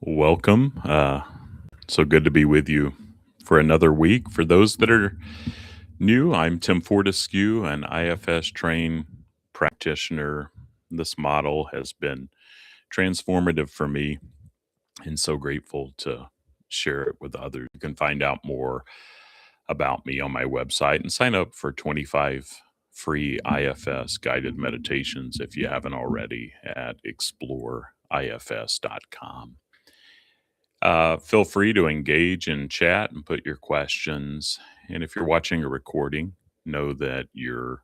Welcome. So good to be with you for another week. For those that are new, I'm Tim Fortescue, an IFS trained practitioner. This model has been transformative for me and so grateful to share it with others. You can find out more about me on my website and sign up for 25 free IFS guided meditations if you haven't already at exploreifs.com. Feel free to engage in chat and put your questions. And if you're watching a recording, know that your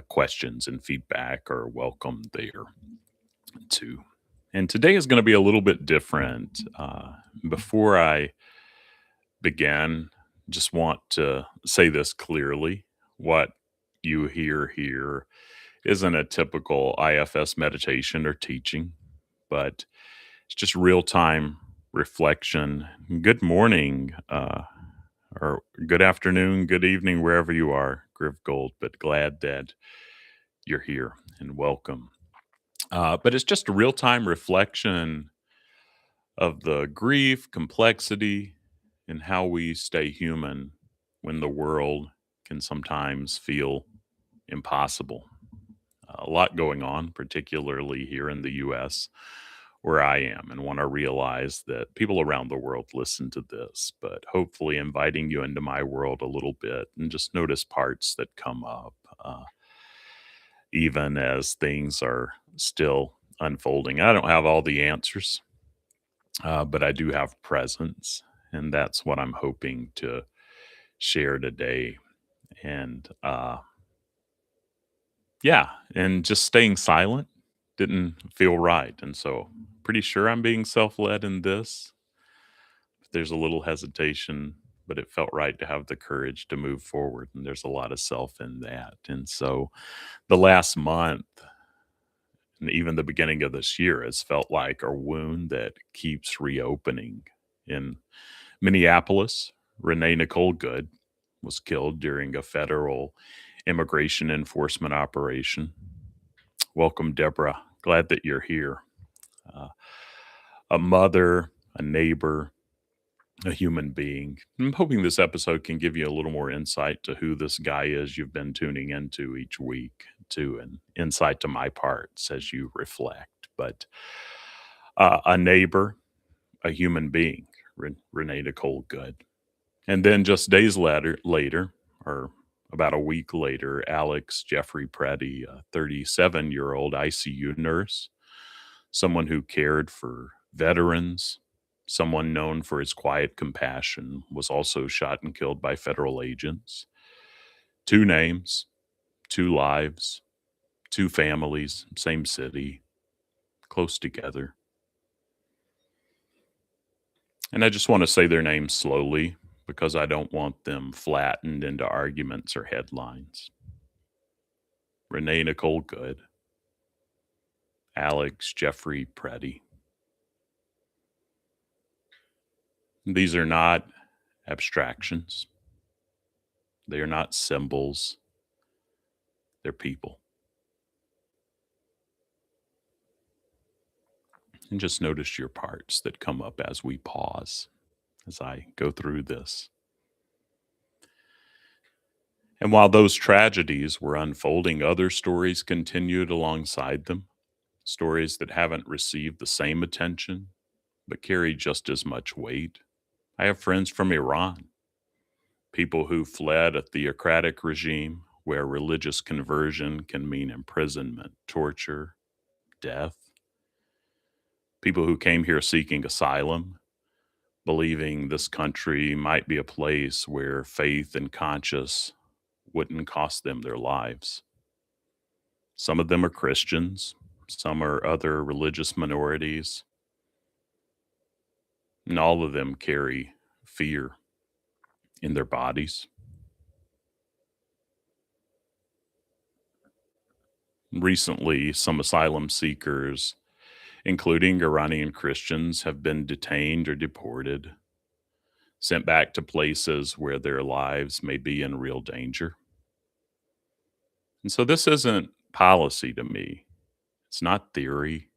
questions and feedback are welcome there too. And today is going to be a little bit different. Before I begin, just want to say this clearly. What you hear here isn't a typical IFS meditation or teaching, but it's just real time reflection. Good morning, or good afternoon, good evening, wherever you are, Griff Gold, but glad that you're here and welcome. But it's just a real time reflection of the grief, complexity, and how we stay human when the world can sometimes feel impossible. A lot going on, particularly here in the US where I am, and want to realize that people around the world listen to this, but hopefully inviting you into my world a little bit and just notice parts that come up, even as things are still unfolding. I don't have all the answers, but I do have presence, and that's what I'm hoping to share today. And yeah, and just staying silent didn't feel right. And so, pretty sure I'm being self led in this. There's a little hesitation, but it felt right to have the courage to move forward. And there's a lot of self in that. And so, the last month, and even the beginning of this year, has felt like a wound that keeps reopening. In Minneapolis, Renee Nicole Good was killed during a federal immigration enforcement operation. Welcome, Deborah. Glad that you're here. Uh, a mother, a neighbor, a human being. I'm hoping this episode can give you a little more insight to who this guy is you've been tuning into each week, to an insight to my parts as you reflect. But a neighbor, a human being, Renee Nicole Good. And then just days later, or about a week later, Alex Jeffrey Preddy, a 37-year-old ICU nurse, someone who cared for veterans, someone known for his quiet compassion, was also shot and killed by federal agents. Two names, two lives, two families, same city, close together. And I just want to say their names slowly because I don't want them flattened into arguments or headlines. Renee Nicole Good, Alex Jeffrey Preddy. These are not abstractions. They are not symbols. They're people. And just notice your parts that come up as we pause, as I go through this. And while those tragedies were unfolding, other stories continued alongside them, stories that haven't received the same attention, but carry just as much weight. I have friends from Iran, people who fled a theocratic regime where religious conversion can mean imprisonment, torture, death. People who came here seeking asylum, believing this country might be a place where faith and conscience wouldn't cost them their lives. Some of them are Christians, some are other religious minorities, and all of them carry fear in their bodies. Recently, some asylum seekers, including Iranian Christians, have been detained or deported, sent back to places where their lives may be in real danger. And so this isn't policy to me. It's not theory.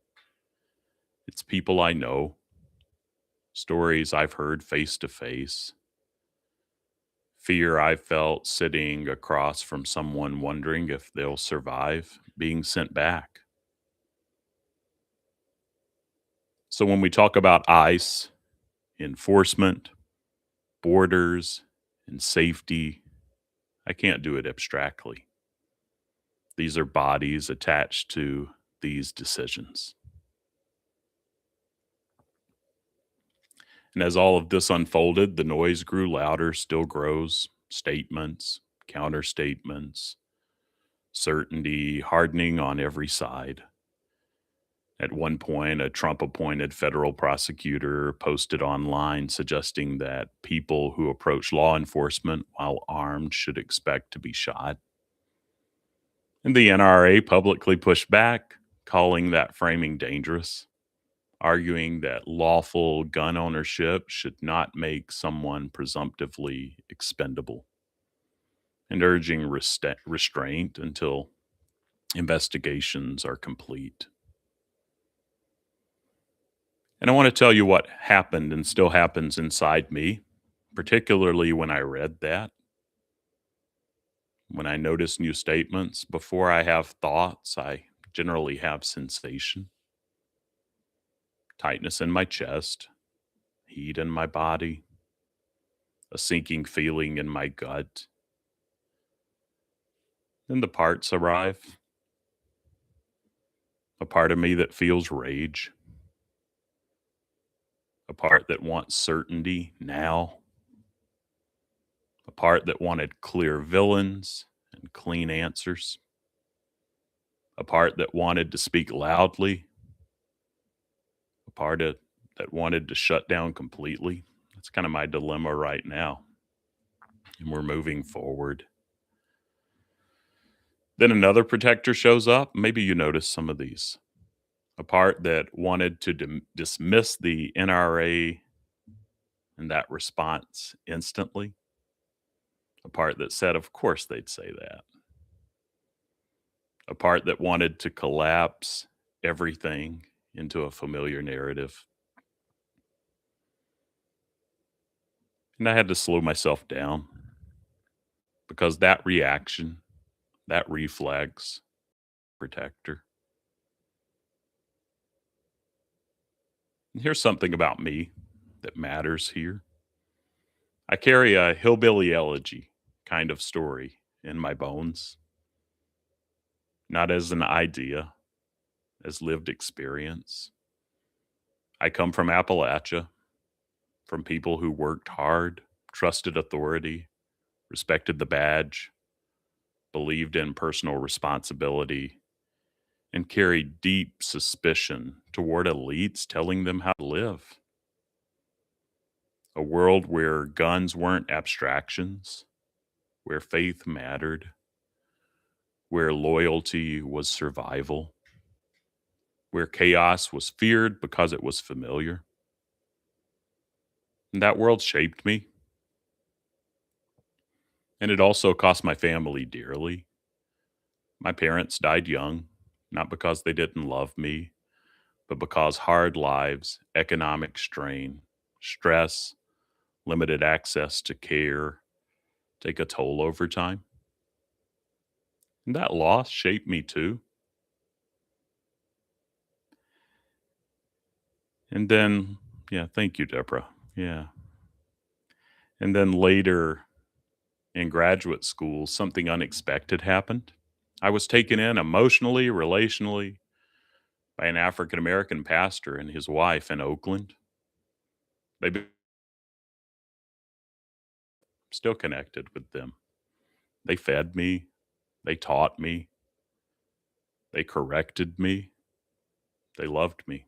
It's people I know, stories I've heard face to face, fear I felt sitting across from someone wondering if they'll survive being sent back. So when we talk about ICE, enforcement, borders, and safety, I can't do it abstractly. These are bodies attached to these decisions. And as all of this unfolded, the noise grew louder, still grows. Statements, counter statements, certainty hardening on every side. At one point, a Trump appointed federal prosecutor posted online suggesting that people who approach law enforcement while armed should expect to be shot. And the NRA publicly pushed back, calling that framing dangerous, arguing that lawful gun ownership should not make someone presumptively expendable, and urging restraint until investigations are complete. And I want to tell you what happened and still happens inside me, particularly when I read that. When I notice new statements, before I have thoughts, I generally have sensation, tightness in my chest, heat in my body, a sinking feeling in my gut. Then the parts arrive, a part of me that feels rage, a part that wants certainty now, a part that wanted clear villains and clean answers, a part that wanted to speak loudly, a that wanted to shut down completely. That's kind of my dilemma right now. And we're moving forward. Then another protector shows up. Maybe you notice some of these. A part that wanted to dismiss the NRA and that response instantly. A part that said, of course, they'd say that. A part that wanted to collapse everything into a familiar narrative. And I had to slow myself down because that reaction, that reflex, protector. And here's something about me that matters here. I carry a hillbilly elegy kind of story in my bones, not as an idea, as lived experience. I come from Appalachia, from people who worked hard, trusted authority, respected the badge, believed in personal responsibility, and carried deep suspicion toward elites telling them how to live. A world where guns weren't abstractions, where faith mattered, where loyalty was survival, where chaos was feared because it was familiar. And that world shaped me. And it also cost my family dearly. My parents died young, not because they didn't love me, but because hard lives, economic strain, stress, limited access to care take a toll over time. And that loss shaped me too. And then, yeah, thank you, Deborah. Yeah. And then later in graduate school, something unexpected happened. I was taken in emotionally, relationally by an African American pastor and his wife in Oakland. They be still connected with them. They fed me, they taught me, they corrected me, they loved me.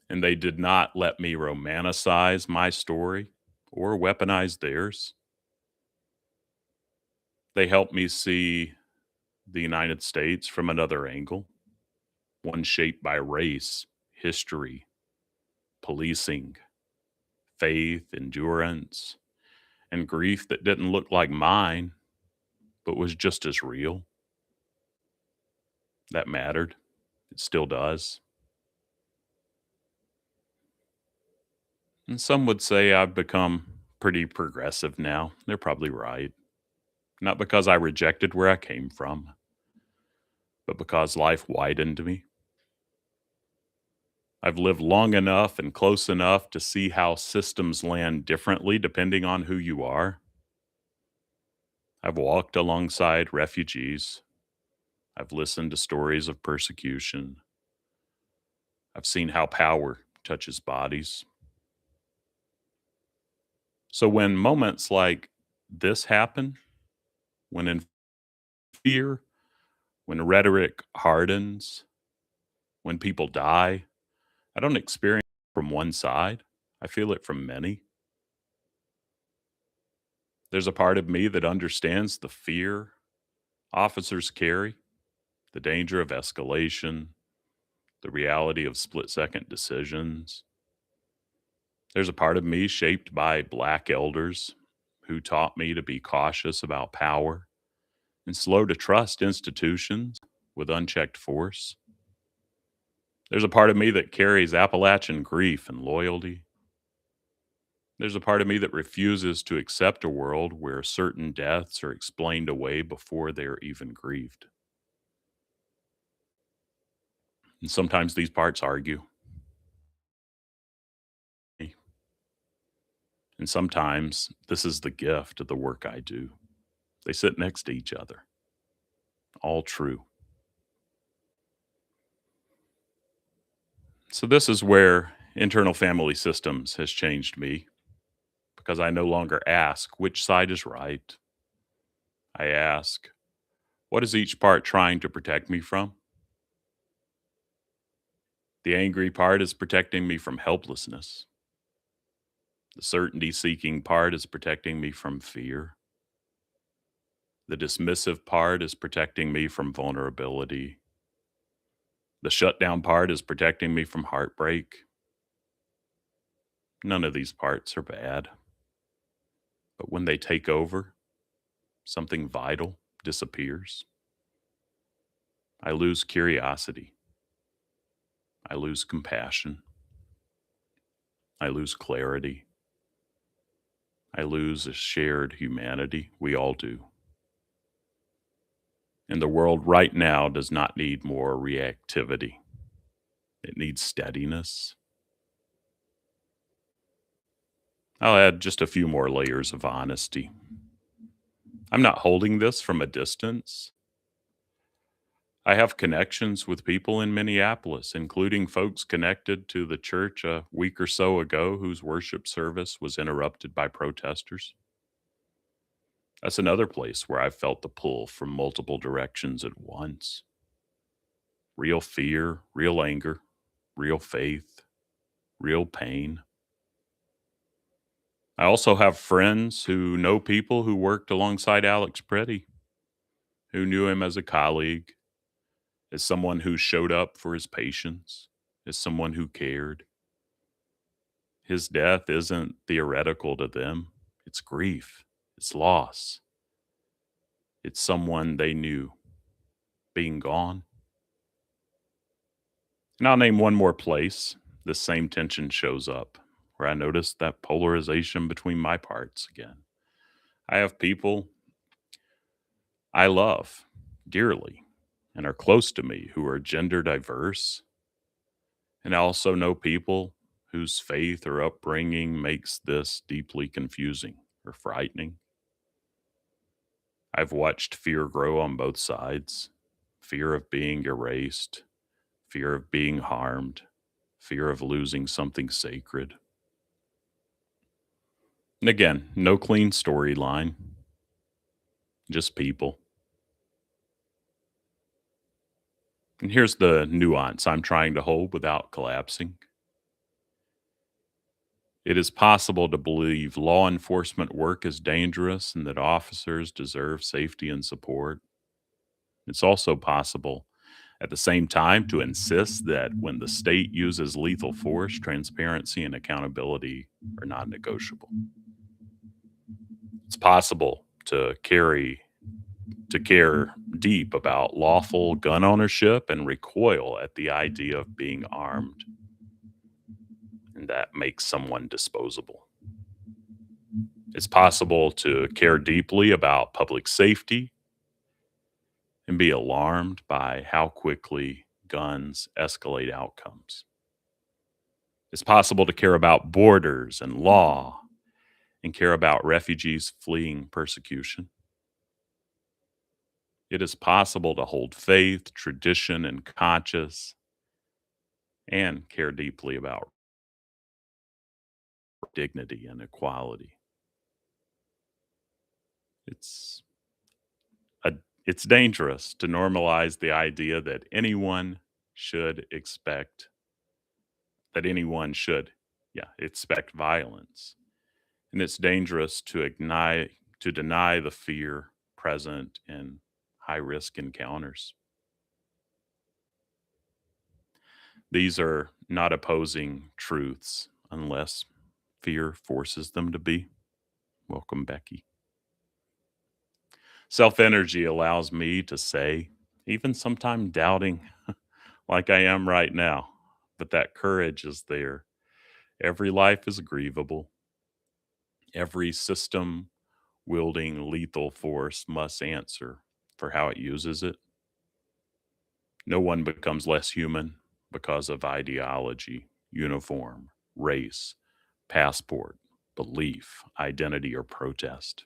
And they did not let me romanticize my story or weaponize theirs. They helped me see the United States from another angle, one shaped by race, history, policing, faith, endurance, and grief that didn't look like mine, but was just as real. That mattered. It still does. And some would say I've become pretty progressive now. They're probably right. Not because I rejected where I came from, but because life widened me. I've lived long enough and close enough to see how systems land differently depending on who you are. I've walked alongside refugees. I've listened to stories of persecution. I've seen how power touches bodies. So when moments like this happen, when in fear, when rhetoric hardens, when people die, I don't experience it from one side. I feel it from many. There's a part of me that understands the fear officers carry, the danger of escalation, the reality of split second decisions. There's a part of me shaped by Black elders who taught me to be cautious about power and slow to trust institutions with unchecked force. There's a part of me that carries Appalachian grief and loyalty. There's a part of me that refuses to accept a world where certain deaths are explained away before they're even grieved. And sometimes these parts argue, and sometimes this is the gift of the work I do. They sit next to each other, all true. So, this is where internal family systems has changed me because I no longer ask which side is right. I ask, what is each part trying to protect me from? The angry part is protecting me from helplessness. The certainty seeking part is protecting me from fear. The dismissive part is protecting me from vulnerability. The shutdown part is protecting me from heartbreak. None of these parts are bad. But when they take over, something vital disappears. I lose curiosity. I lose compassion. I lose clarity. I lose a shared humanity. We all do. And the world right now does not need more reactivity, it needs steadiness. I'll add just a few more layers of honesty. I'm not holding this from a distance. I have connections with people in Minneapolis, including folks connected to the church a week or so ago whose worship service was interrupted by protesters. That's another place where I've felt the pull from multiple directions at once: real fear, real anger, real faith, real pain. I also have friends who know people who worked alongside Alex Preddy, who knew him as a colleague, as someone who showed up for his patients, as someone who cared. His death isn't theoretical to them, it's grief, it's loss, it's someone they knew being gone. And I'll name one more place this same tension shows up, where I notice that polarization between my parts again. I have people I love dearly and are close to me who are gender diverse. And I also know people whose faith or upbringing makes this deeply confusing or frightening. I've watched fear grow on both sides: fear of being erased, fear of being harmed, fear of losing something sacred. And again, no clean storyline, just people. And here's the nuance I'm trying to hold without collapsing. It is possible to believe law enforcement work is dangerous and that officers deserve safety and support. It's also possible at the same time to insist that when the state uses lethal force, transparency and accountability are non negotiable. It's possible to care deep about lawful gun ownership and recoil at the idea of being armed. and that makes someone disposable. It's possible to care deeply about public safety and be alarmed by how quickly guns escalate outcomes. It's possible to care about borders and law and care about refugees fleeing persecution. It is possible to hold faith, tradition, and conscience and care deeply about dignity and equality. It's a, it's dangerous to normalize the idea should expect that anyone should expect violence. And it's dangerous to deny the fear present in high risk encounters. These are not opposing truths unless fear forces them to be. Welcome, Becky. Self energy allows me to say, even sometimes doubting, like I am right now, but that courage is there. Every life is grievable. Every system wielding lethal force must answer for how it uses it. No one becomes less human because of ideology, uniform, race, passport, belief, identity, or protest.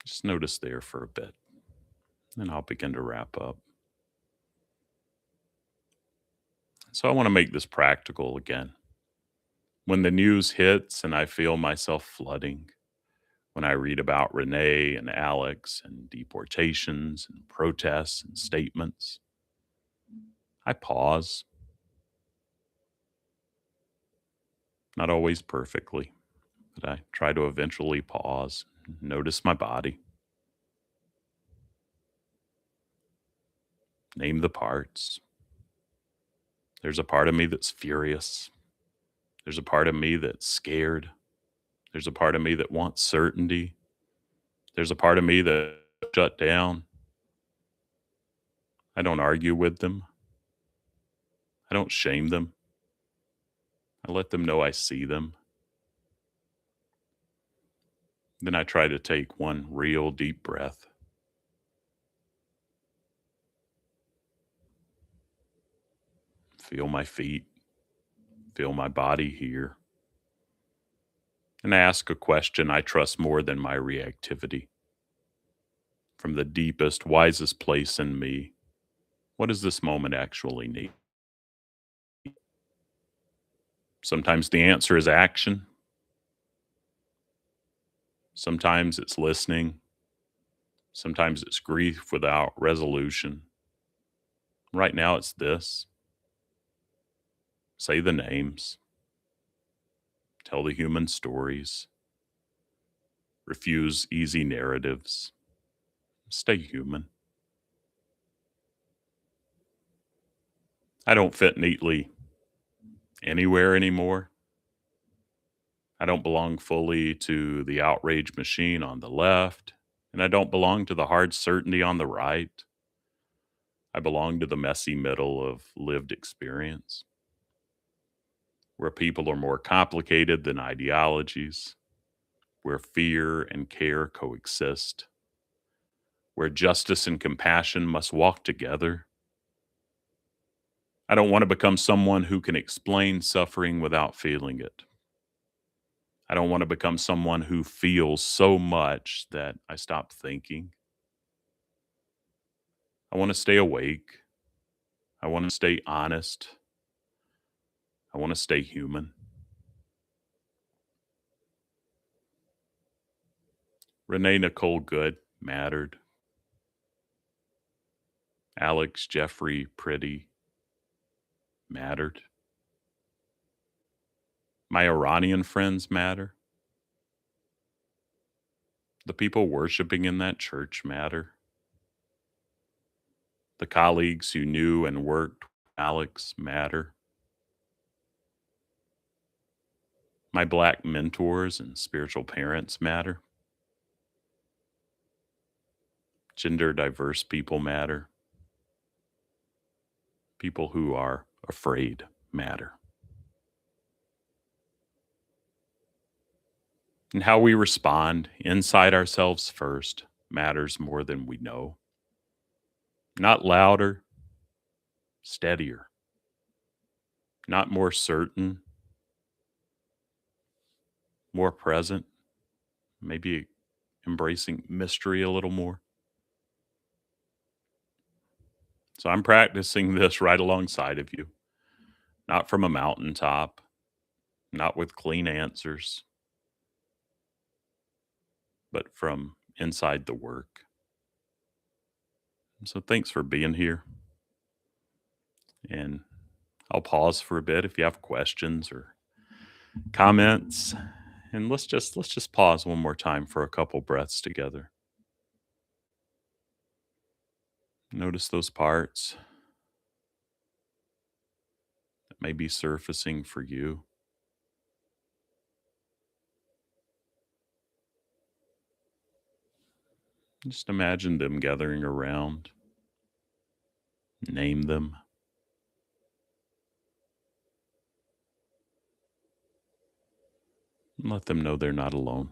Just notice there for a bit, and I'll begin to wrap up. So, I want to make this practical again. When the news hits and I feel myself flooding, when I read about Renee and Alex and deportations and protests and statements, I pause, not always perfectly, but I try to eventually pause, notice my body, name the parts. There's a part of me that's furious. There's a part of me that's scared. There's a part of me that wants certainty. There's a part of me that shut down. I don't argue with them. I don't shame them. I let them know I see them. Then I try to take one real deep breath. Feel my feet. Feel my body here. And I ask a question I trust more than my reactivity. From the deepest, wisest place in me, what does this moment actually need? Sometimes the answer is action. Sometimes it's listening. Sometimes it's grief without resolution. Right now, it's this: say the names, tell the human stories, refuse easy narratives, stay human. I don't fit neatly anywhere anymore. I don't belong fully to the outrage machine on the left, and I don't belong to the hard certainty on the right. I belong to the messy middle of lived experience, where people are more complicated than ideologies, where fear and care coexist, where justice and compassion must walk together. I don't want to become someone who can explain suffering without feeling it. I don't want to become someone who feels so much that I stop thinking. I want to stay awake. I want to stay honest. I want to stay human. Renee Nicole Good mattered. Alex Jeffrey Pretty mattered. My Iranian friends matter. The people worshiping in that church matter. The colleagues who knew and worked with Alex matter. My Black mentors and spiritual parents matter. Gender diverse people matter. People who are afraid matter. And how we respond inside ourselves first matters more than we know. Not louder, steadier, not more certain, more present, maybe embracing mystery a little more. So I'm practicing this right alongside of you, not from a mountaintop, not with clean answers, but from inside the work. So thanks for being here. And I'll pause for a bit if you have questions or comments. And let's just pause one more time for a couple breaths together. Notice those parts that may be surfacing for you. Just imagine them gathering around. Name them. And let them know they're not alone.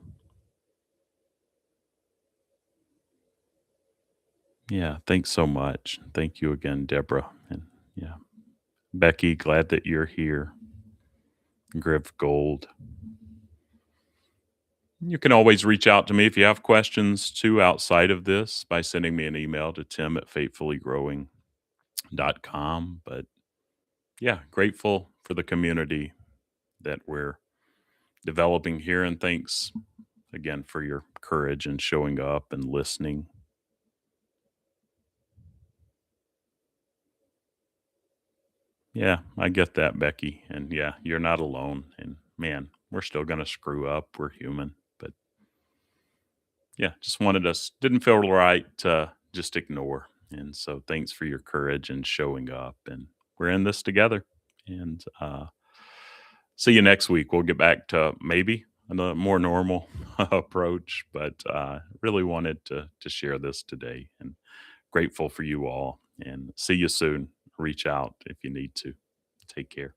Yeah, thanks so much. Thank you again, Deborah. And yeah, Becky, glad that you're here. Griff Gold. You can always reach out to me if you have questions too outside of this by sending me an email to tim@faithfullygrowing.com. But yeah, grateful for the community that we're developing here. And thanks again for your courage and showing up and listening. Yeah, I get that, Becky. And yeah, you're not alone. And man, we're still going to screw up. We're human. But yeah, just wanted us, didn't feel right to just ignore. And so thanks for your courage and showing up. And we're in this together. And see you next week. We'll get back to maybe a more normal approach, but really wanted to share this today and grateful for you all. And see you soon. Reach out if you need to. Take care.